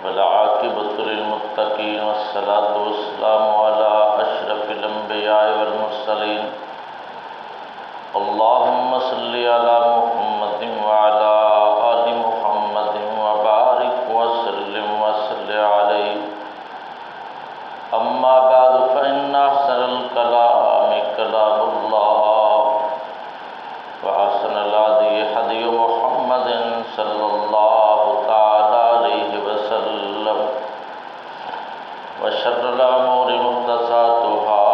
والعاقبۃ للمتقین والصلاة والسلام علی اشرف الانبیاء والمرسلین اللہم صل علی محمد وعلی آل محمد وبارک وسلم وصل علیہ اما بعد فإن أحسن الكلام كلام الله وأحسن الهدي هدي محمد صلى الله تعالى عليه وسلم وشر الأمور محدثاتها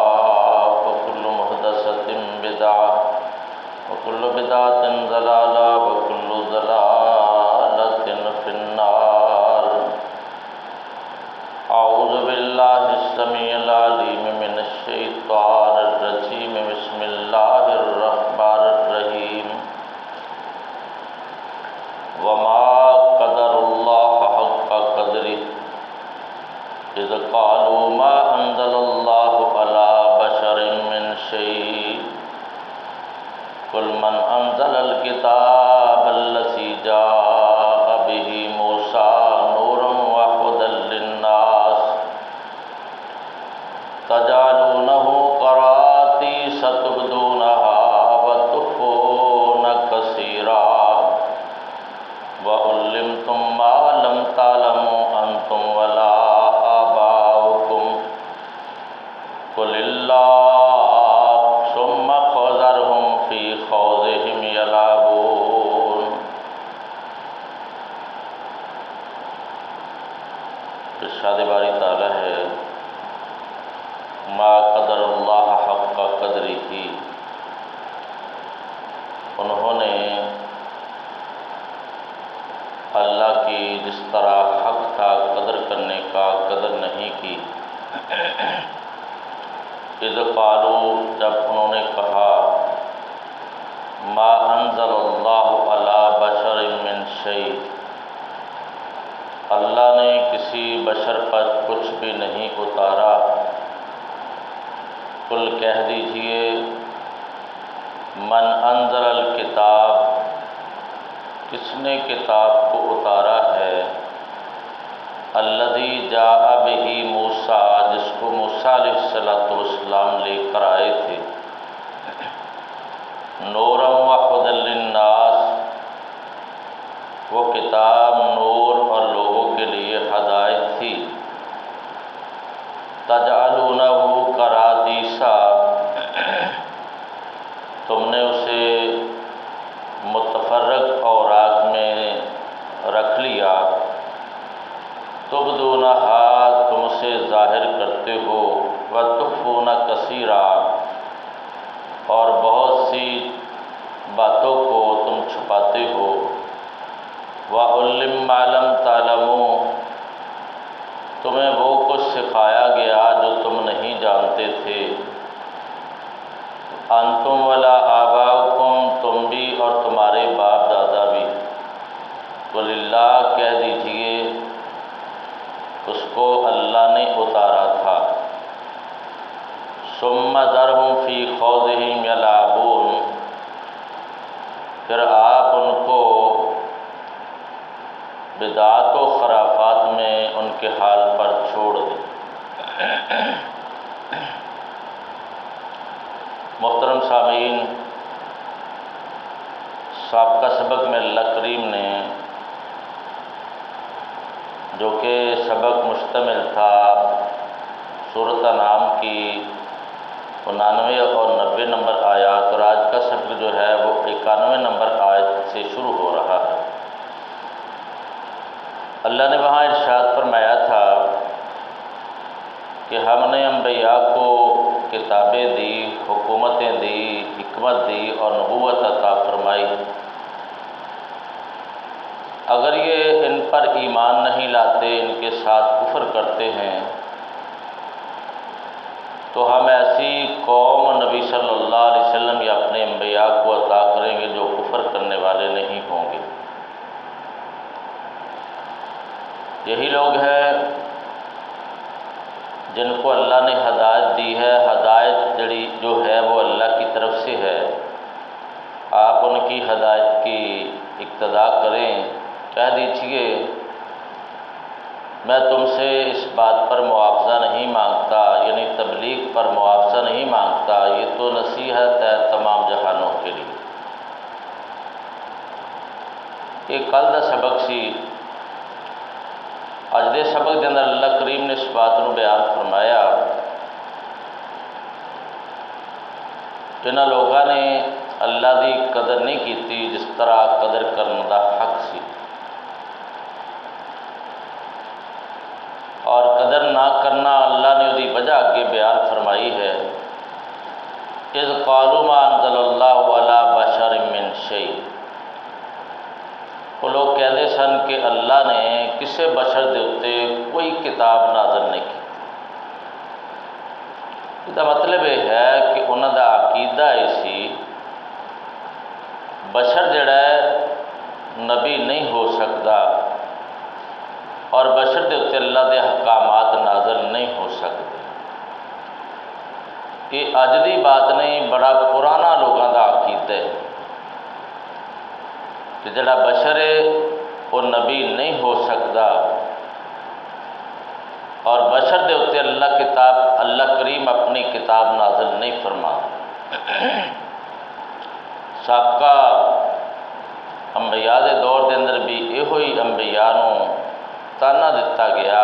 وكل محدثة بدعة وكل بدعة ضلالة وكل ضلالة في النار اعوذ باللہ السمیع العلیم من الشیطان الرجیم بسم اللہ الرحمن الرحیم وما قدر اللہ حق قدرہ اذ قالوا ما انزل اللہ علی بشر من شیء قل من انزل الکتاب الذی جاء بہ موسیٰ نورا وہدی للناس تجعلونہ قراطیس تبدونہا وتخفون کثیرا وعلمتم ما لم تعلموا انتم ولا آباؤکم قل اللہ ثم خذرہم فی خوضہم یلعبون۔ ارشاد باری تعالی ہے ما قدر اللہ حق قدرہ، انہوں نے اللہ کی جس طرح حق تھا قدر کرنے کا قدر نہیں کی۔ اذ قالوا، جب انہوں نے کہا ما انزل اللہ علی بشر من شیء، اللہ نے کسی بشر پر کچھ بھی نہیں اتارا۔ قل کہہ دیجئے من انزل الکتاب، کس نے کتاب کو اتارا ہے، الذی جاء بہ موسیٰ، جس کو موسیٰ علیہ السلام لے کر آئے تھے، نورا وہدی للناس، وہ کتاب نور اور لوگوں کے لیے ہدایت تھی۔ تجعلونہ قراطیسا، تم نے اسے متفرق اوراق میں رکھ لیا، تبدونہا، تم اسے ظاہر کرتے ہو، وتخفون کثیرا، اور بہت سی باتوں کو تم چھپاتے ہو۔ وَعُلِّمَ مَا لَمْ تَعْلَمُوا، تمہیں وہ کچھ سکھایا گیا جو تم نہیں جانتے تھے۔ انتم ولا آباؤکم، تم بھی اور تمہارے باپ دادا بھی۔ قل اللہ، کہہ دیجئے اس کو اللہ نے اتارا تھا۔ ثم ذرہم فی خوضہم یلعبون، پھر آپ ان کو بدعات و خرافات میں ان کے حال پر چھوڑ دیں۔ محترم سامعین، سابقہ سبق میں اللہ کریم نے جو کہ سبق مشتمل تھا سورۃ انعام کی 99 اور 90 نمبر آیات، اور آج کا سبق جو ہے وہ 91 نمبر آیت سے شروع ہو رہا ہے۔ اللہ نے وہاں ارشاد فرمایا تھا کہ ہم نے انبیاء کو کتابیں دی، حکومتیں دی، حکمت دی اور نبوت عطا فرمائی۔ اگر یہ ان پر ایمان نہیں لاتے، ان کے ساتھ کفر کرتے ہیں، تو ہم ایسی قوم نبی صلی اللہ علیہ وسلم یا اپنے انبیاء کو عطا کریں گے جو کفر کرنے والے نہیں ہوں گے۔ یہی لوگ ہیں جن کو اللہ نے ہدایت دی ہے۔ ہدایت جو ہے وہ اللہ کی طرف سے ہے، آپ ان کی ہدایت کی اقتداء کریں۔ کہہ دیجئے میں تم سے اس بات پر معاوضہ نہیں مانگتا، یعنی تبلیغ پر معاوضہ نہیں مانگتا، یہ تو نصیحت ہے تمام جہانوں کے لیے۔ یہ کل دا سبق سی، اج دے سبق دے اندر اللہ کریم نے اس بات نو بیان فرمایا کہ انہاں لوگاں نے اللہ دی قدر نہیں کیتی جس طرح قدر کرن دا حق سی، اور قدر نہ کرنا اللہ نے وہی وجہ اگے بیان فرمائی ہے، اذ قالوا ما انزل اللہ علی بشر من شیء۔ وہ لوگ کہتے سن کہ اللہ نے کسے بشر دے اتے کوئی کتاب نازل نہیں کی۔ اس کا مطلب یہ ہے کہ انہوں کا عقیدہ یہ سی بشر جڑا ہے نبی نہیں ہو سکتا، اور بشر دے اتے اللہ دے احکامات نازل نہیں ہو سکتے۔ یہ اج دی بات نہیں، بڑا پرانا لوگوں کا عقیدہ ہے کہ جڑا بشر ہے وہ نبی نہیں ہو سکتا، اور بشر دے اتے اللہ کریم اپنی کتاب نازل نہیں فرما۔ سابقہ انبیاء دے دور دے اندر بھی یہو ہی انبیاء نو تانا دتا گیا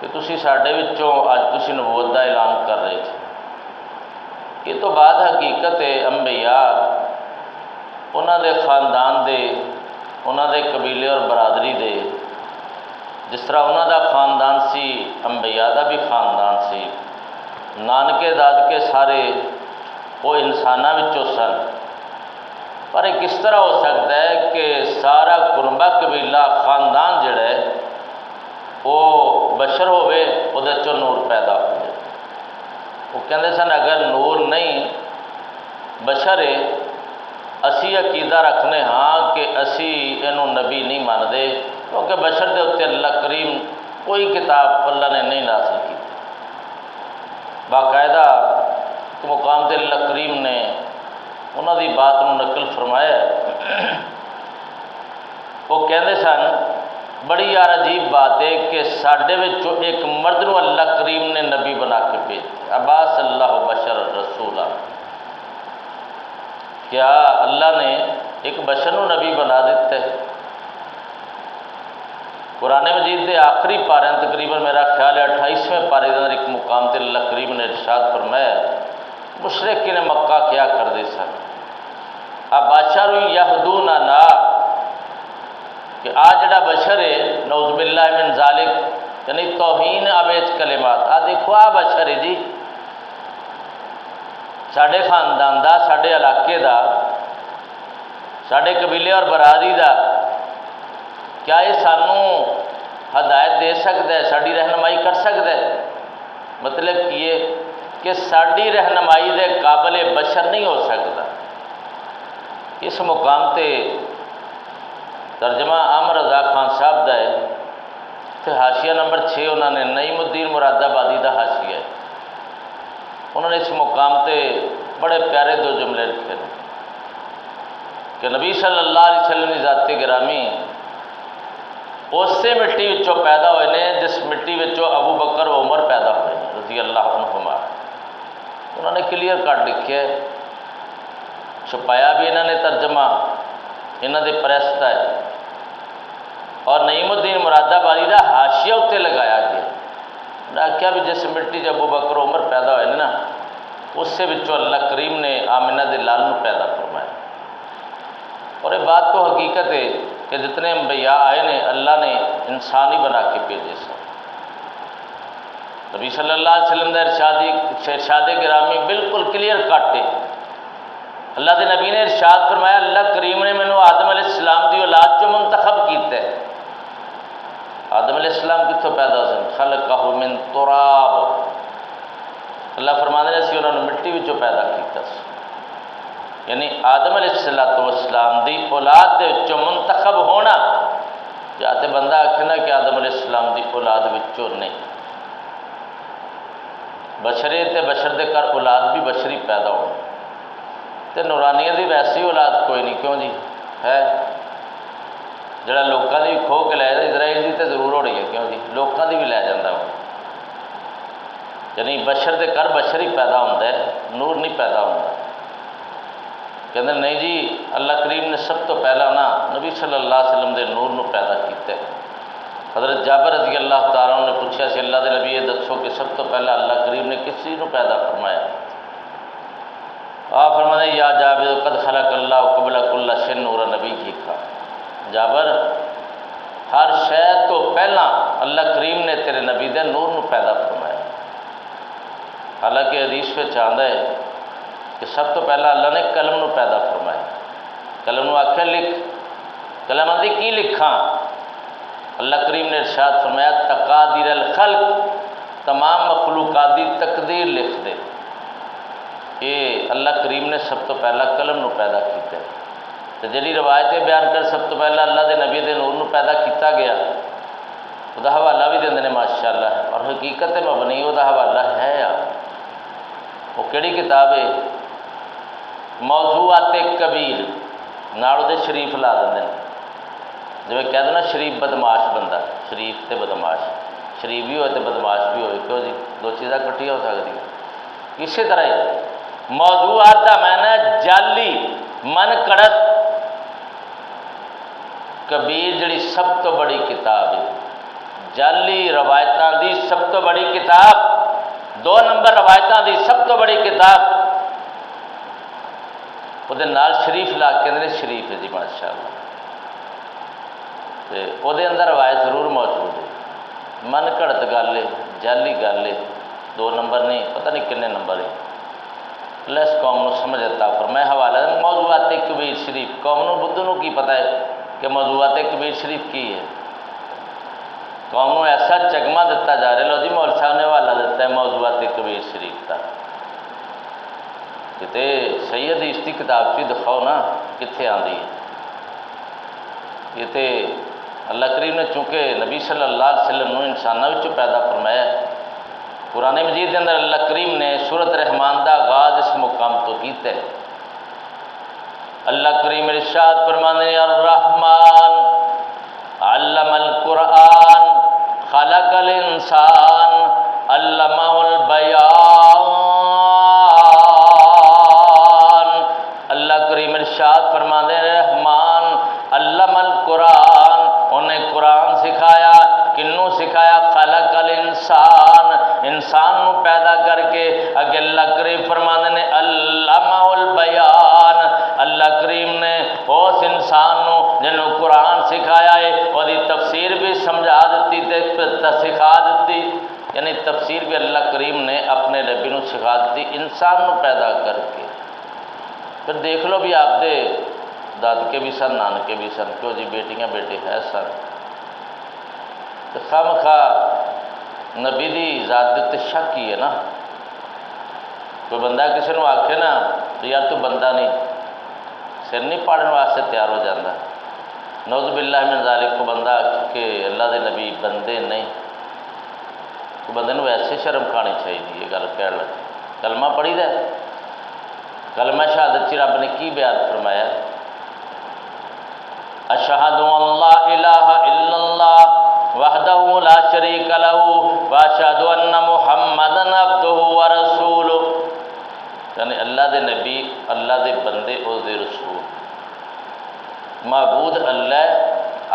کہ تسی ساڈے وچوں اج تسی نبوت دا اعلان کر رہے تھے۔ یہ تو بات حقیقت ہے، انبیاء انہاں دے خاندان دے، انہاں دے قبیلے اور برادری دے، جس طرح انہاں دا خاندان سی انبیاء دا بھی خاندان سی، نانکے دادکے سارے وہ انساناں وچوں سن، پر یہ کس طرح ہو سکتا ہے کہ سارا کنبہ قبیلہ خاندان جڑا ہے وہ بشر ہوئے، وہ دے چوں نور پیدا ہو جائے۔ وہ کہندے سن اگر نور نہیں بشر ہے، اسی عقیدہ رکھنے ہاں کہ اسی اینوں نبی نہیں مانتے، کیونکہ بشر دے اتنے اللہ کریم کوئی کتاب اللہ نے نہیں نازل کی۔ باقاعدہ مقام تے اللہ کریم نے انہاں دی بات نو نقل فرمایا ہے۔ وہ کہندے سن بڑی یار عجیب بات ہے کہ ساڈے وچوں ایک مرد نو اللہ کریم نے نبی بنا کے بھیجا، عباس اللہ بشر رسولا۔ کیا اللہ نے ایک بشر نو نبی بنا دیتا ہے؟ قرآن مجید دے آخری پارے تقریباً میرا خیال ہے 28ویں پارے کے اندر ایک مقام تے اللہ کریم نے ارشاد فرمایا مشرکین مکہ کیا کر دے سن، ابشر یہدوننا، کہ آ جڑا بشر ہے نعوذ باللہ من ذالک، یعنی توہین آمیز کلمات، دیکھو آ بشر ہے جی ساڈے خاندان دا، ساڈے علاقے دا، ساڈے قبیلے اور برادری دا، کیا یہ سانوں ہدایت دے سکتا ہے، ساڈی رہنمائی کر سکتا ہے؟ مطلب یہ کہ ساڈی رہنمائی دے قابل بشر نہیں ہو سکتا۔ اس مقام تے ترجمہ احمد رضا خان صاحب دا ہے، تے حاشیہ نمبر 6 انہوں نے نعیم الدین مراد آبادی دا حاشیہ ہے، انہوں نے اس مقام تے بڑے پیارے دو جملے لکھے ہیں کہ نبی صلی اللہ علیہ وسلم کی ذات گرامی اسی مٹی وچوں پیدا ہوئے نے جس مٹی وچوں ابو بکر و عمر پیدا ہوئے رضی اللہ عنہما۔ انہوں نے کلیئر کٹ لکھے، چھپایا بھی انہوں نے ترجمہ انہوں نے پریس کا ہے، اور نعیم الدین مراد آبادی کا حاشیہ اتنے لگایا گیا۔ انہیں آخیا بھی جس مٹی چ ابو بکر و عمر پیدا ہوئے نا، اس سے وچوں اللہ کریم نے آمنہ دے لال نو پیدا فرمایا۔ اور یہ بات تو حقیقت ہے کہ جتنے انبیاء آئے نے اللہ نے انسان ہی بنا کے بھیجے سن۔ نبی صلی اللہ علیہ وسلم کا ارشاد گرامی بالکل کلیئر کٹ ہے۔ اللہ کے نبی نے ارشاد فرمایا اللہ کریم نے مینوں آدم علیہ السلام کی اولاد چوں منتخب کیتا ہے۔ آدم علیہ السلام کتوں پیدا سن؟ خلقہ من تراب، اللہ فرماتے ہیں اسی انہوں نے مٹی وچوں پیدا کیتا سی، یعنی آدم علیہ السلام دی اولاد دے وچوں منتخب ہونا، یا تے بندہ آکھنا کہ آدم علیہ السلام دی اولاد وچوں نہیں، بشرے تے بشر دے کر اولاد بھی بشری پیدا ہو، تے نورانیہ دی ویسی اولاد کوئی نہیں، کیوں جی ہے جڑا لوکاں دی کھو کے لے اسرائیل دی تے ضرور ہو رہی ہے، کیوں جی لوکاں دی بھی لے جاندہ ہو، یعنی بشر دے کر بشر ہی پیدا ہوتا ہے، نور نہیں پیدا ہوتا۔ کہتے ہیں نہیں جی، اللہ کریم نے سب تو پہلا نا نبی صلی اللہ علیہ وسلم دے نور نو پیدا کیتا ہے۔ حضرت جابر رضی اللہ تعالیٰ عنہ نے پوچھا سی اللہ دے نبی یہ دسو کہ سب تو پہلا اللہ کریم نے کس چیز نو پیدا فرمایا؟ آپ فرماتے ہیں یا جابر قد خلق اللہ قبل کل شیء نور نبی جی کا، جابر ہر شے تو پہلا اللہ کریم نے تیرے نبی دے نور نو پیدا فرمایا۔ حالانکہ حدیث میں آندا ہے کہ سب تو پہلا اللہ نے قلم نو پیدا فرمایا، قلم نو آکھیا لکھ، قلم آندی کی لکھاں؟ اللہ کریم نے ارشاد فرمایا تقادیر الخلق، تمام مخلوقات دی تقدیر لکھ دے۔ یہ اللہ کریم نے سب تو پہلا قلم نو پیدا کیتا ہے۔ تو جڑی روایتیں بیان کر سب تو پہلا اللہ دے نبی دے نور نو پیدا کیتا گیا، وہ حوالہ بھی دیندے نے ماشاءاللہ، اور حقیقت مبنی وہ حوالہ ہے آ وہ کیڑی کتاب ہے؟ موضوعات کبیر، نال دے شریف لا دیندے نے، جویں کہہ دو نا شریف بدماش بندہ، شریف تے بدماش، شریف بھی ہوئے تے بدماش بھی ہوئے، کیوں جی دو چیزاں کٹھیاں ہو سکتی؟ اسی طرح موضوعات دا معنی جعلی من کڑت، کبیر جڑی سب تو بڑی کتاب ہے، جعلی روایتاں دی سب تو بڑی کتاب، 2 نمبر روایتاں دی سب تو بڑی کتاب، وہ نال شریف لا کے اندر شریف ہے جی ماشاءاللہ، تے وہ اندر روایت ضرور موجود ہے، من گھڑت گل ہے، جعلی گل ہے، 2 نمبر نہیں پتہ نہیں کنے نمبر ہے، اللہ اس قوم نو سمجھ عطا فرمائے۔ حوالہ موضوعات کبیر شریف، قوم نو بدھو نو کی پتہ ہے کہ موضوعات کبیر شریف کی ہے؟ قوم نو ایسا چگما دیتا جا رہا ہے، لو جی مول صاحب نے حوالہ دیتا ہے موضوعات کبیر شریف کا، کتے سید اس کی کتاب چی دکھاؤ نا کتنے آندی ہے۔ یہ تے اللہ کریم نے چونکہ نبی صلی اللہ علیہ وسلم نو انسانوں وچوں پیدا فرمایا ہے، قرآن مجید کے اندر اللہ کریم نے سورۃ رحمان دا آغاز اس مقام تو کیتا ہے۔ اللہ کریم ارشاد فرماتے ہیں الرحمن علم القرآن خلق الانسان علمہ البیان، اللہ کریم ارشاد فرماتے ہیں رحمان علم القرآن، انہیں قرآن سکھایا، کنوں سکھایا؟ خلق الانسان، انسان نو پیدا کر کے اگے اللہ کریم فرماتے ہیں علمہ البیان، اللہ کریم نے اس انسان نو جنوں قرآن سکھایا ہے وہی تفسیر بھی سمجھا دیتی تے سکھا دیتی، یعنی تفسیر بھی اللہ کریم نے اپنے نبی نو سکھا دیتی انسان نو پیدا کر کے۔ پھر دیکھ لو بھی آپ دے دادکے بھی سن، نانکے بھی سن، کیوں جی بیٹیاں بیٹے ہے سن، تو خواہ نبی دی ذات دے شک ہی ہے نا۔ کوئی بندہ کسی نے آکھے نا تو یار تو بندہ نہیں، سر نہیں پاڑنے واسطے تیار ہو جاتا، نعوذ باللہ من ذالک، کو بندہ کہ اللہ دے نبی بندے نہیں، تو بندے نو ایسے شرم کھانی چاہیے یہ گل کہہ لگے۔ کلمہ پڑھی دے، کلمہ شہادت چی رب نے کی بیان فرمایا؟ اشہد ان لا الہ الا اللہ وحدہ لا شریک لہ واشہد ان محمدًا عبدہ ورسولہ، یعنی اللہ دے نبی، اللہ دے بندے، او دے رسول، معبود اللہ،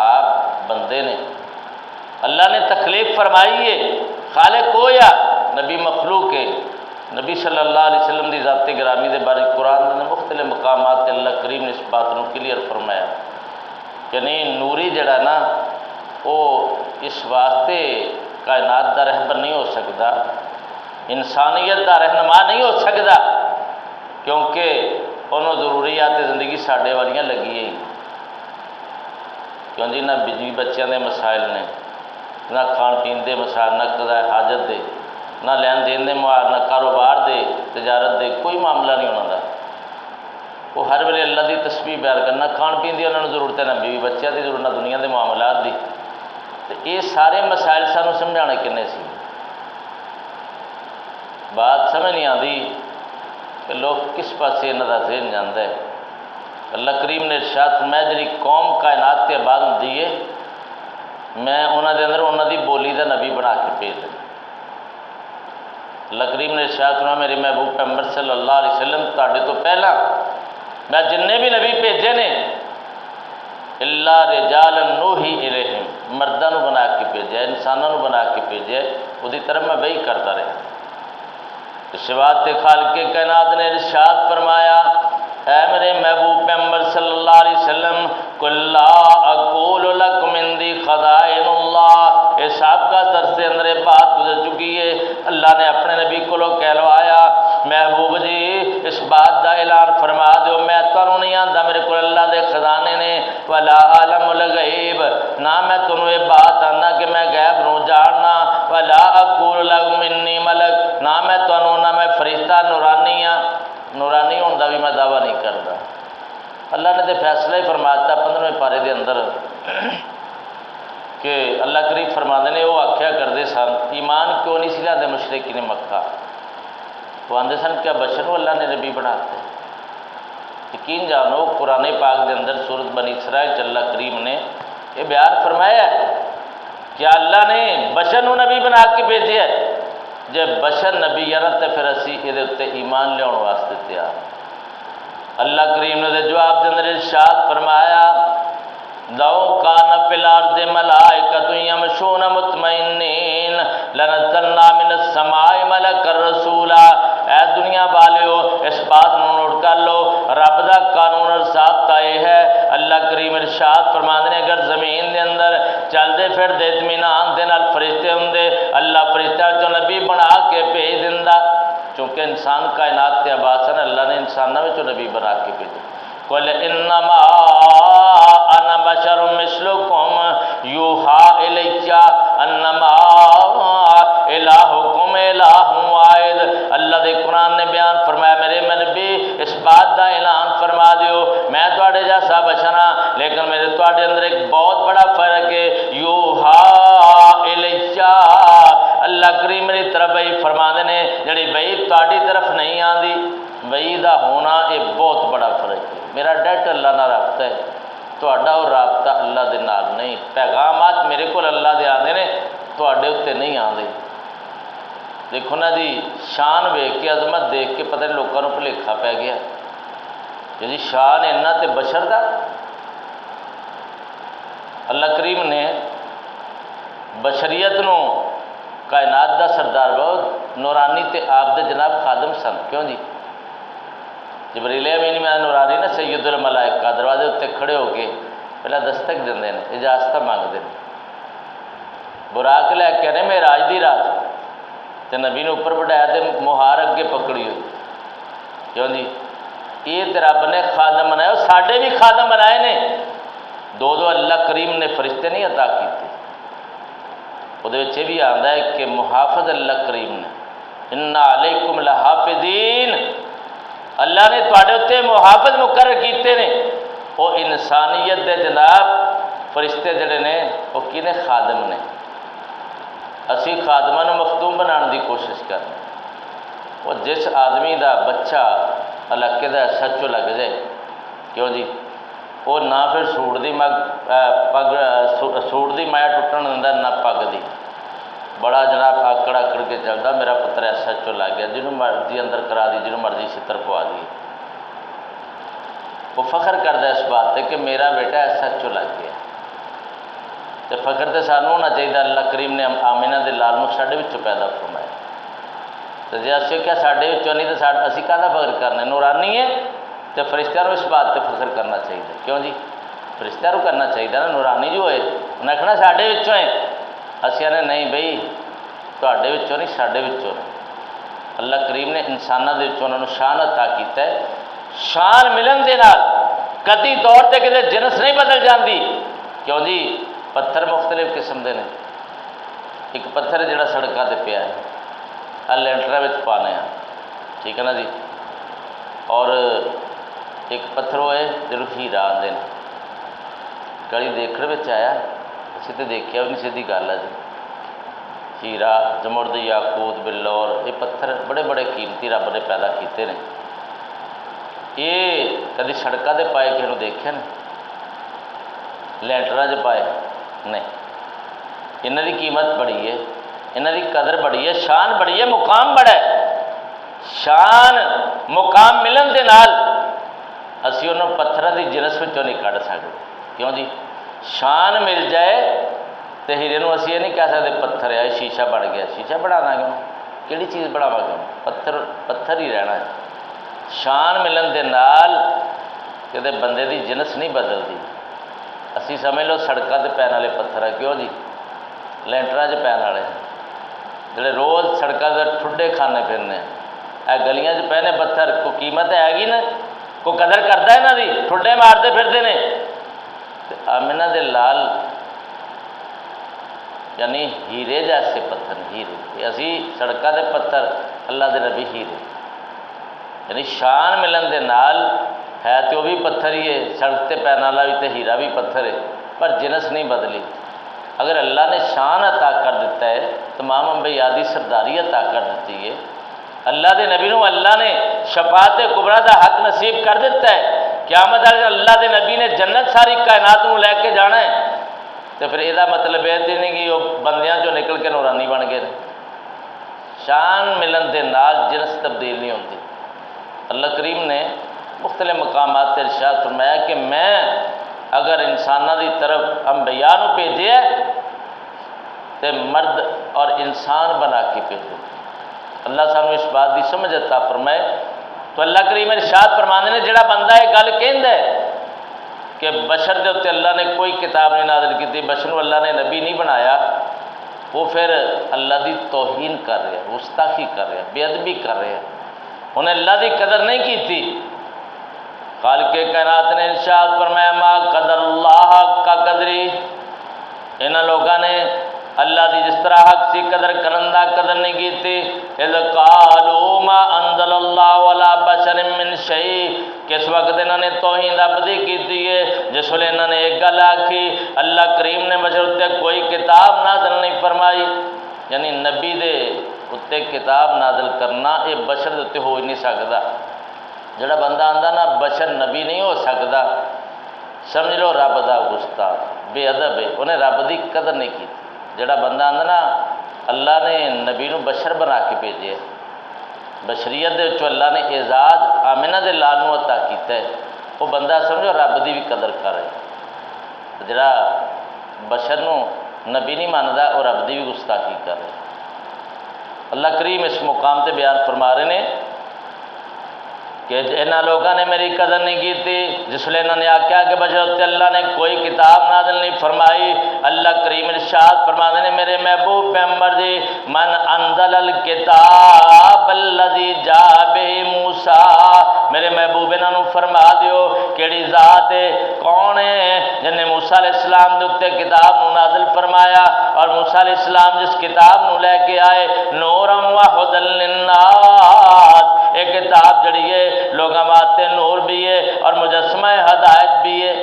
آپ بندے نے، اللہ نے تخلیق فرمائی ہے، خالق ہو یا نبی مخلوق ہے۔ نبی صلی اللہ علیہ وسلم دی ذات گرامی دے بارے قرآن نے مختلف مقامات تے اللہ کریم نے اس بات کو کلیئر فرمایا، یعنی نوری جڑا نا وہ اس واسطے کائنات دا رہبر نہیں ہو سکتا، انسانیت دا رہنما نہیں ہو سکتا، کیونکہ انہوں ضروریات زندگی ساڈے والیاں لگی ہیں، کیوں جی نہ بجلی بچیاں دے مسائل نے، نہ کھان پین دے مسائل، نہ قضاء حاجت دے، نہ لین دین دے معاملے، نہ کاروبار دے، تجارت دے، کوئی معاملہ نہیں ہونا دا، وہ ہر ویلے اللہ دی تسبیح بیان کرنا، کھان پین دی انہوں نے ضرورت ہے، نہ بیوی بچیاں دی ضرورت، نہ دنیا دے معاملات دی، تو یہ سارے مسائل سانوں سمجھانے کنے سی؟ بات سمجھ نہیں آتی کہ لوگ کس پاسے انہاں دا ذہن جاندا ہے۔ اللہ کریم نے ارشاد فرمایا جڑی قوم کائنات تے آباد ہوندی ہے میں انہاں دے اندر انہاں دی بولی دا نبی بنا کے بھیج دیں۔ اللہ کریم نے ارشاد فرمایا میرے محبوب پیغمبر صلی اللہ علیہ وسلم تہاڈے تو پہلا میں جننے بھی نبی بھیجے نے الا رجالا نوحی الیہم، مرداں نو بنا کے بھیجا، انساناں نو بنا کے بھیجا، اودی طرف میں وہی کرتا رہا۔ صفات خالق کائنات نے ارشاد فرمایا اے میرے محبوب پیغمبر صلی اللہ علیہ وسلم قل لا اقول لکم عندی خزائن اللہ، یہ سابقہ درس کے اندر یہ بات گزر چکی ہے۔ اللہ نے اپنے نبی کو کہلوایا محبوب جی اس بات دا اعلان فرما دیو میں تانوں نہیں آندا میرے کو اللہ دے خزانے نے، ولا عالم الغیب، نہ میں تانوں یہ بات آندا کہ میں غیب نو جاننا، ولا اقول لکم انی ملک، نہ میں تانوں نہ میں فرشتہ نورانی ہاں، نورانی ہونے کا بھی میں دعویٰ نہیں کرتا۔ اللہ نے تو فیصلہ ہی فرماتا 15ویں پارے دے اندر کہ اللہ کریم فرماتے ہیں وہ آخیا کرتے سن ایمان کیوں نہیں سی لاتے مشرکین مکہ، وہ آتے سن کیا بشر کو اللہ نے نبی بناتے؟ یقین جانو قرآن پاک دے اندر سورۃ بنی اسرائیل اللہ کریم نے یہ بیان فرمایا ہے کہ اللہ نے بشر نو نبی بنا کے بھیجا ہے، جب بشر نبی ہے نا تو پھر اسی یہ ایمان لیا واسطے تیار۔ اللہ کریم نے جواب دے اندر ارشاد فرمایا لو کان فی الارض ملائکۃ یمشون مطمئنین لنزلنا من السماء ملکا رسولا، اے دنیا والیو اس بات نو نوٹ کر لو رب دا قانون اور ضابطہ یہ ہے، اللہ کریم ارشاد فرماتے ہیں اگر زمین دے اندر چلتے پھرتے اطمینان دے نال فرشتے ہوندے اللہ فرشتہ جو نبی بنا کے بھیج دیندا، چونکہ انسان کائنات تے آباد سن اللہ نے انسانوں میں نبی بنا کے بھیجا۔ قل انما انا بشر مثلکم یوحی الی انما الہکم الہ واحد، اللہ دے قرآن نے بیان فرمایا میرے نبی اس بات دا اعلان فرما دیو میں تواڈے جیسا بشر ہاں لیکن میرے تواڈے اندر ایک بہت بڑا فرق ہے، یوحی الی، اللہ کریم میری طرف وہی فرما دینے جڑی وہی تواڈی طرف نہیں آندی، وہی دا ہونا یہ بہت بڑا فرق ہے۔ میرا ڈائریکٹ اللہ نال رابطہ ہے، تہاڈا اور رابطہ اللہ دے نال نہیں، پیغامات میرے کو اللہ دے آندے نے تہاڈے اتنے نہیں آندے۔ دیکھو نا جی شان ویکھ کے عظمت دیکھ کے پتہ نہیں لوگوں کو بھلیکھا پی گیا جی شان اینا تے بشر دا۔ اللہ کریم نے بشریت نو کائنات دا سردار بہت نورانی تے آپ دے جناب خادم سن، کیوں جی جبریل امین میں نورانی نا سید الملائکہ دروازے اتنے کھڑے ہو کے پہلے دستک دیں اجازت مانگتے ہیں، براق لے کے آنے معراج دی رات تے نبی نے اوپر بٹھایا تے مہار اگے پکڑی ہوئی، کیوں جی یہ رب نے خادم بنایا، ساڈے بھی خادم بنائے نے، دو اللہ کریم نے فرشتے نہیں عطا کیتے، وہ بھی آتا ہے کہ محافظ اللہ کریم نے انا علیکم لحافظین، اللہ نے تواڈے اتنے محافظ مقرر کیتے نے، وہ انسانیت دے جناب فرشتے جڑے نے وہ کینے خادم نے، اسی خادماں نو مخدوم بنانے دی کوشش کرنے، وہ جس آدمی دا بچہ علاقے دا سچو لگ جائے، کیوں جی وہ نہ پھر سوٹ دی سوٹ دی مایا ٹوٹن دیندا نہ پگ دی، بڑا جناب آکڑ آکڑ کے چلتا میرا پتر ایسا چو لگ گیا، جنہوں مرضی اندر کرا دی جنہوں مرضی چھتر پوا دی، وہ فخر کرتا اس بات تے کہ میرا بیٹا ایسا چو لگ گیا، تو فخر تو سانوں ہونا چاہیے۔ اللہ کریم نے آمینہ دے لال نو ساڈے وچوں پیدا فرمایا، تو جی اسی کیا ساڈے وچوں نہیں تو اسی کہدا فخر کرنا، نورانی ہے تو فرشتیاں نو اس بات تے فخر کرنا چاہیے، کیوں جی فرشتیاں نو کرنا چاہیے نا، نورانی جو ہوئے انہیں آخنا ساڈے وچوں ہے، اسی نے نہیں بھئی تواڈے وچوں نہیں ساڈے وچوں نے۔ اللہ کریم نے انساناں دے وچوں انہاں نوں شان عطا کیتا ہے، شان ملن دے نال کدی طور تے کدے جنس نہیں بدل جاندی، کیوں جی پتھر مختلف قسم دے نے، ایک پتھر جڑا سڑکاں تے پیا ہے لینٹراں وچ پانے آ، ٹھیک ہے نا جی، اور ایک پتھر ہوئے جڑوں ہیرا آندے نے، کڑی دیکھنے وچ آیا اسی تو دیکھیا بھی نہیں، سیدھی گل ہے جی، ہیرا زمرد یاقوت بلور یہ پتھر بڑے بڑے قیمتی رب نے پیدا کیتے ہیں، یہ کدی سڑکاں تے پائے کسی نے دیکھے نے، لینٹراں 'چ پائے نہیں، انہاں دی قیمت بڑی ہے، انہاں دی قدر بڑی ہے، شان بڑی ہے، مقام بڑا ہے۔ شان مقام ملن دے نال اسی انہوں پتھراں دی جنس وچوں نہیں کڈ سکتے۔ کیوں جی؟ شان مل جائے تو ہیرے نوں اسی یہ نہیں کہہ سکتے پتھر ہے شیشہ بن گیا، شیشہ بنانا کیوں؟ کیڑی چیز بناوا گا؟ پتھر ہی رہنا ہے۔ شان ملن دے نال کدے بندے دی جنس نہیں بدلتی۔ اسی سمجھ لو سڑکاں تے پین والے پتھر ہے، کیوں جی؟ لینٹراں 'چ پین والے جڑے روز سڑکاں تے ٹھڈے کھانے پھرنے، اے گلیاں 'چ پہنے پتھر کوئی قیمت ہے گی نا؟ کوئی قدر کرتا ہے انہاں دی؟ ٹھڈے مارتے پھرتے نے۔ آمنہ دے لال یعنی ہیرے جیسے پتھر، ہیرے اسی سڑکاں دے پتھر، اللہ دے نبی ہیرے، یعنی شان ملن دے نال ہے تو وہ بھی پتھر ہی ہے، سڑک تے پین والا بھی تے ہیرا بھی پتھر ہے، پر جنس نہیں بدلی۔ اگر اللہ نے شان عطا کر دیتا ہے، تمام انبیاء دی سرداری عطا کر دیتی ہے، اللہ دے نبی نو اللہ نے شفاعت کبریٰ دا حق نصیب کر دیتا ہے، قیامت والے اللہ دے نبی نے جنت ساری کائنات نو لے کے جانا ہے، تو پھر یہ مطلب یہ نہیں کہ وہ بندیاں چوں نکل کے نورانی بن گئے۔ شان ملن دے نال جنس تبدیل نہیں ہوتی۔ اللہ کریم نے مختلف مقامات تے ارشاد فرمایا کہ میں اگر انساناں دی طرف انبیاء نو بھیجے تے مرد اور انسان بنا کے بھیجے۔ اللہ سانو اس بات دی سمجھ عطا فرمائے۔ تو اللہ کریم ارشاد فرماندے نے جڑا بندہ یہ گل کہندا ہے کہ بشر دے اتنے اللہ نے کوئی کتاب نہیں نازل کی، بشر کو اللہ نے نبی نہیں بنایا، وہ پھر اللہ دی توہین کر رہا ہے، گستاخی کر رہا ہے، بے ادبی کر رہا ہے، انہیں اللہ دی قدر نہیں کی تھی۔ خالق کائنات نے ارشاد فرمایا ما قدر اللہ کا قدری، انہاں لوگاں نے اللہ دی جس طرح حق سی قدر کرندہ قدر نہیں کی تھی۔ اذ قالوا ما انزل اللہ علی بشر من شیء، کس وقت انہوں نے توہین رب دی کی ہے جس ویلے انہوں نے ایک گل آکھی اللہ کریم نے بشر اتنے کوئی کتاب نازل نہیں فرمائی، یعنی نبی دے اتنے کتاب نازل کرنا یہ بشر دے اتنے ہو ہی نہیں سکتا۔ جڑا بندہ آندا نا بشر نبی نہیں ہو سکتا، سمجھ لو رب دا گستاخ بے ادب ہے، انہیں رب دی قدر نہیں کی۔ جڑا بندہ آندا نا اللہ نے نبی نو بشر بنا کے بھیجے، بشریت دے وچوں اللہ نے اعزاز آمنہ دے لال نو عطا کیتا ہے، وہ بندہ سمجھو رب دی بھی قدر کر رہا ہے۔ جڑا بشر نو نبی نہیں ماندا وہ رب دی بھی گستاخی کر رہا ہے۔ اللہ کریم اس مقام تے بیان فرما رہے ہیں کہ انہاں لوگاں نے میری قدر نہیں کی تھی جس لئے انہوں نے آکھیا کہ بشر تے اللہ نے کوئی کتاب نازل نہیں فرمائی۔ اللہ کریم ارشاد فرماتے ہیں میرے محبوب پیغمبر جی من انزل الکتاب الذی جاء بہ موسیٰ، میرے محبوب انہوں فرما دیو کیڑی ذات ہے، کون ہے جن نے موسیٰ علیہ السلام دے اتنے کتاب نو نازل فرمایا، اور موسیٰ علیہ السلام جس کتاب نو لے کے آئے نورا و ھدی للناس، ایک کتاب جڑی ہے لوگاں واسطے نور بھی ہے اور مجسمہ ہدایت بھی ہے،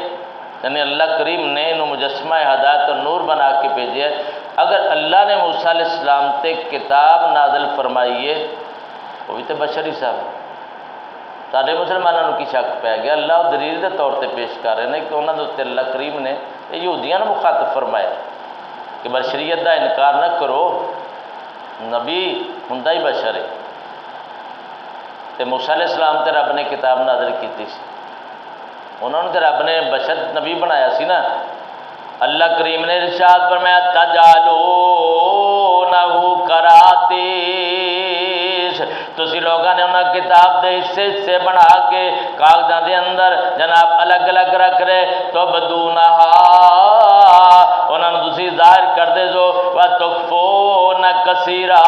یعنی اللہ کریم نے انہوں مجسمہ ہدایت اور نور بنا کے بھیجے۔ اگر اللہ نے موسیٰ علیہ السلام تے کتاب نازل فرمائی ہے وہ بھی تو بشری صاحب سارے مسلمانوں کی شک پہ گیا۔ اللہ دلیل کے طور پہ پیش کر رہے ہیں کہ انہوں نے اتنے اللہ کریم نے یہودیاں مخاطب فرمایا کہ بشریت کا انکار نہ کرو، نبی ہوندا ہی بشر ہے، تے موسیٰ علیہ السلام تے رب نے کتاب نازل کی سی، انہوں نے تے رب نے بشر نبی بنایا سی نا۔ اللہ کریم نے ارشاد فرمایا تجعلونہ کراتیس، تسی لوگاں نے انہاں کتاب دے حصے بنا کے کاغذاں دے اندر جناب الگ الگ رکھ رہے تو بدونہا، انہاں نے تسی ظاہر کر دے جو وتخفون کثیرا،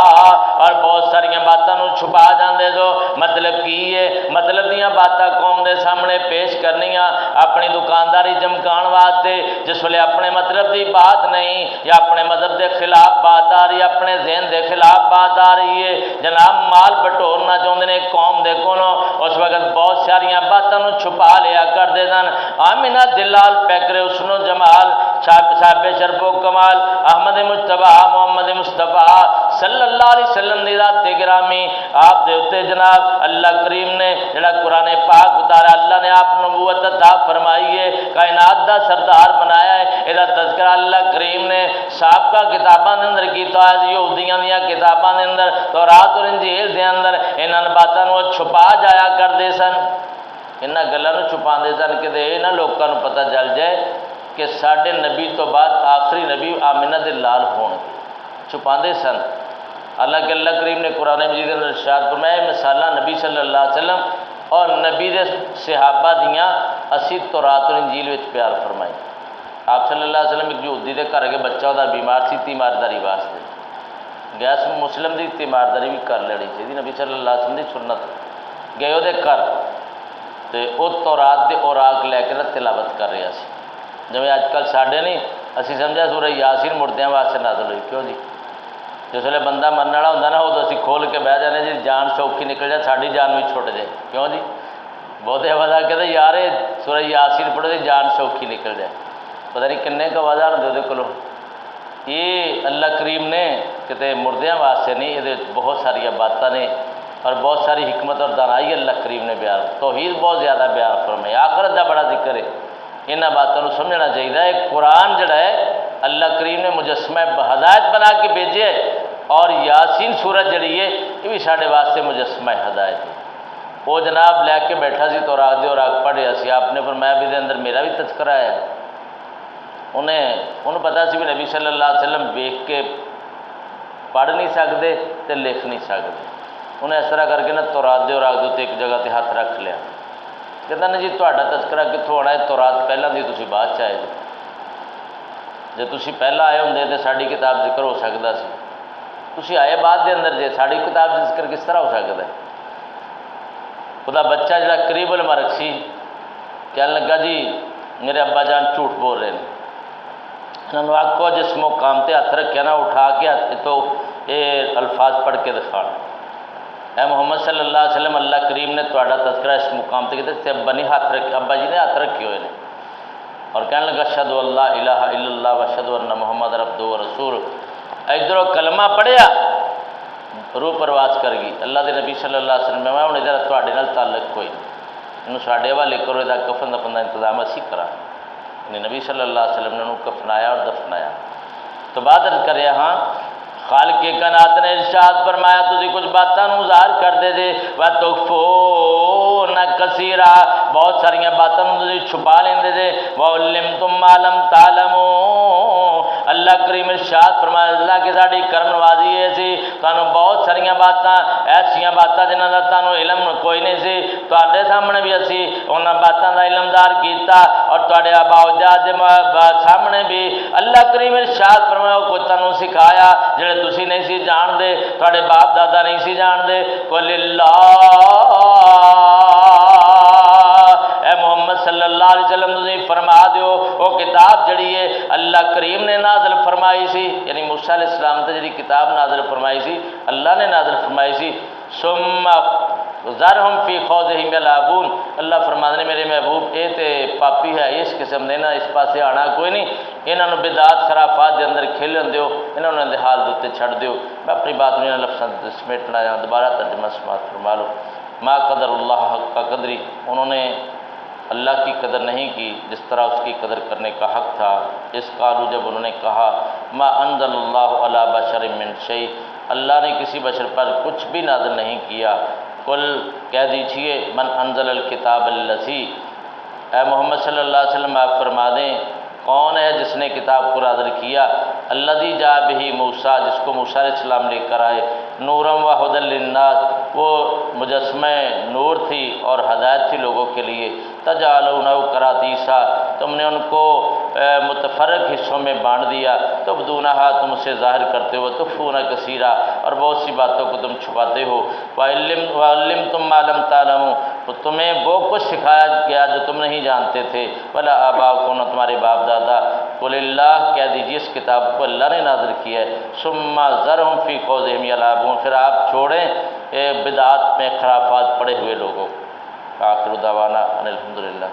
اور بہت ساریاں باتاں نو چھپا جاندے جو۔ مطلب کی ہے؟ مطلب دیاں باتاں قوم دے سامنے پیش کرنیاں اپنی دکانداری چمکان واسطے، جس ویلے اپنے مطلب دی بات نہیں یا اپنے مذہب دے خلاف بات آ رہی ہے، اپنے ذہن دے خلاف بات آ رہی ہے، جناب مال بٹورنا چاہتے ہیں قوم دے کولوں، اس وقت بہت ساریاں باتاں نو چھپا لیا کرتے سن۔ آمنہ دلال پیکرے حسن و جمال، صاحب شرف و کمال احمد مجتبیٰ محمد مصطفیٰ صلی اللہ علیہ وسلم دی ذات گرامی آپ دے اتے جناب اللہ کریم نے جڑا قرآن پاک اتارا، اللہ نے آپ نبوت عطا فرمائی ہے، کائنات دا سردار بنایا ہے، یہ تذکرہ اللہ کریم نے سابقہ کتاباں دے اندر کیتا ہے، یہودیاں دیاں کتاباں دے اندر، تورات اور انجیل دے اندر انہاں باتاں نو چھپا جایا کردے سن، انہاں گلاں نو چھپاندے سن کہ انہاں لوکاں نو پتہ چل جائے کہ ساڈے نبی تو بعد آخری نبی آمنہ دے لال ہون گے، چھپاندے سن۔ حالانکہ اللہ کریم نے قرآن مجید کے اندر ارشاد فرمایا مثالاں نبی صلی اللہ علیہ وسلم اور نبی دے صحابہ دیاں اسی تورات اور انجیل وچ پیار فرمائی۔ آپ صلی اللہ علیہ وسلم ایک یہودی دے گھر کے بچہ دا بیمار سی تیمارداری واسطے گیا، مسلم دی تیمارداری بھی کر لینی چاہیے، نبی صلی اللہ علیہ وسلم دی سنت گئے وہ گھر تے وہ تورات دے اوراق لے کے تلاوت کر رہا سی، جویں اج کل ساڈے نہیں اسی سمجھا سورہ یاسین مردیاں واسطے نازل ہوئی، کیوں جی جس ویلے بندہ مرن والا ہوندا نا ادو اسی کھول کے بہ جانے جی جان سوکھی نکل جائے، ساڈی جان بھی چھٹ جائے، کیوں جی بہتے وجہ کہتے یار سورہ یاسین پڑھو جی جان سوکھی نکل جائے، پتہ نہیں کنے کا وجہ ہوتے کولوں۔ یہ اللہ کریم نے کتے مردیاں واسطے نہیں، یہ بہت ساری باتاں نے اور بہت ساری حکمت اور دانائی اللہ کریم نے بیان، توحید بہت زیادہ بیان فرمائی، آخرت دا بڑا ذکر ہے، انہاں باتوں کو سمجھنا چاہیے۔ ایک قرآن جڑا ہے اللہ کریم نے مجسمہ ہدایت بنا کے بھیجے ہے، اور یاسین سورت جڑی ہے یہ بھی سارے واسطے مجسمہ ہدایت ہے۔ وہ جناب لے کے بیٹھا سی تو راگ دے اور راگ پڑھیا سی، آپ نے فرمایا بھی دے اندر میرا بھی تذکرہ ہے، انہوں پتا سی بھی نبی صلی اللہ علیہ وسلم ویکھ کے پڑھ نہیں سکتے تے لکھ نہیں سکتے، انہیں اس طرح کر کے نا تورات دے اور راگ دے ایک جگہ تے ہاتھ رکھ لیا، کہتا نا جی تہاڈا تذکرہ کتوں ہونا ہے، تورات پہلاں دی تسی بعد چ آئے جے تسی پہلا آئے ہوندے تے ساڈی کتاب ذکر ہو سکدا سی، تسی آئے بعد دے اندر جے ساڈی کتاب ذکر کس طرح ہو سکدا ہے۔ خدا بچہ جڑا قریب المرگ سی کہنے لگا جی میرے ابا جان جھوٹ بول رہے ہیں، انہوں نے آکھو جس مقام تے ہاتھ رکھیا نا اٹھا کے ہاتھ تو یہ الفاظ پڑھ کے دکھا، اے محمد صلی اللہ علیہ وسلم اللہ کریم نے تہاڈا تذکرہ اس مقام تے کیتا تے ابا نے ہاتھ رکھ، ابا جی نے ہاتھ رکھے ہوئے ہیں، اور کہنے لگا اشہد ان لا الہ الا اللہ واشہد ان محمد عبدہ ورسولہ، ادھروں کلمہ پڑھیا روح پرواز کر گئی، اللہ دے نبی صلی اللہ علیہ وسلم میں ہوں ادھر تہاڈے نال تعلق کوئی نہیں، انہوں ساڈے حوالے کرو، یہ کفن دفن کا انتظام اسی کرا، یعنی نبی صلی اللہ علیہ وسلم نے انہوں کفنایا اور دفنایا۔ تو بات کرے ہاں خالق کائنات نے ارشاد فرمایا تسی کچھ باتاں نو ظاہر کر دے جے وَتُخْفُونَ کثیرا، بہت ساریاں باتاں نو تسی چھپا لیندے جے، وَعُلِّمْتُم مَّا لَمْ تَعْلَمُوا، اللہ کریم ارشاد فرمایا اللہ کی ساڈی کرم نوازی ہے سی تانوں بہت ساریاں باتاں ایسیاں باتاں جنہاں دا تانوں علم کوئی نہیں سی، تواڈے سامنے بھی اسی انہاں باتاں دا علمدار کیتا، اور تواڈے آباء و اجداد دے سامنے بھی اللہ کریم ارشاد فرمایا کوئی تانوں سکھایا جڑے تسی نہیں سی جان دے، تواڈے باپ دادا نہیں سی جان دے، قُلِ اللَّهُ، اے محمد صلی اللہ علیہ وسلم تسی فرما دیو وہ کتاب جڑی ہے اللہ کریم نے نازل فرمائی سی، یعنی موسیٰ علیہ السلام تے جڑی کتاب نازل فرمائی سی اللہ نے نازل فرمائی سی، ثم ذرہم فی خوضہم یلعبون، اللہ فرماتے ہیں میرے محبوب اے تے پاپی ہے اس قسم دے نا اس پاسے آنا کوئی نہیں، انہاں نو بدعات خرافات دے اندر کھیلن دیو، انہاں نو حال دے تے چھڑ دیو۔ میں اپنی بات میں لفظاں سمیٹنا جاؤں، دوبارہ ترجمہ سماعت فرما لو۔ ما قدر اللہ حق کا قدری، انہوں نے اللہ کی قدر نہیں کی جس طرح اس کی قدر کرنے کا حق تھا، اس قالو جب انہوں نے کہا ما انزل اللہ علی بشر من شیء، اللہ نے کسی بشر پر کچھ بھی نازل نہیں کیا، قل کہہ دیجئے من انزل الکتاب الذی، اے محمد صلی اللہ علیہ وسلم آپ فرما دیں کون ہے جس نے کتاب کو نازل کیا، الذی جاء بہ موسیٰ، جس کو موسیٰ علیہ السلام لے کر آئے، نورا و ھدی للناس، وہ مجسمہ نور تھی اور ہدایت تھی لوگوں کے لیے، تجعلونہ قراطیسا، تم نے ان کو متفرق حصوں میں بانٹ دیا، تبدونہا تم اسے ظاہر کرتے ہو، تخفون کثیرا اور بہت سی باتوں کو تم چھپاتے ہو، وعلمتم ما لم تعلموا، تو تمہیں وہ کچھ سکھایا گیا جو تم نہیں جانتے تھے، ولا آباؤکم، نہ تمہارے باپ دادا، قل اللہ کہہ دیجیے اس کتاب کو اللہ نے نازل کیا ہے، ثم ذرہم فی خوضہم یلعبون، پھر آپ چھوڑیں بدعات میں خرافات پڑے ہوئے لوگوں کو۔ آخر دعوانا ان الحمدللہ۔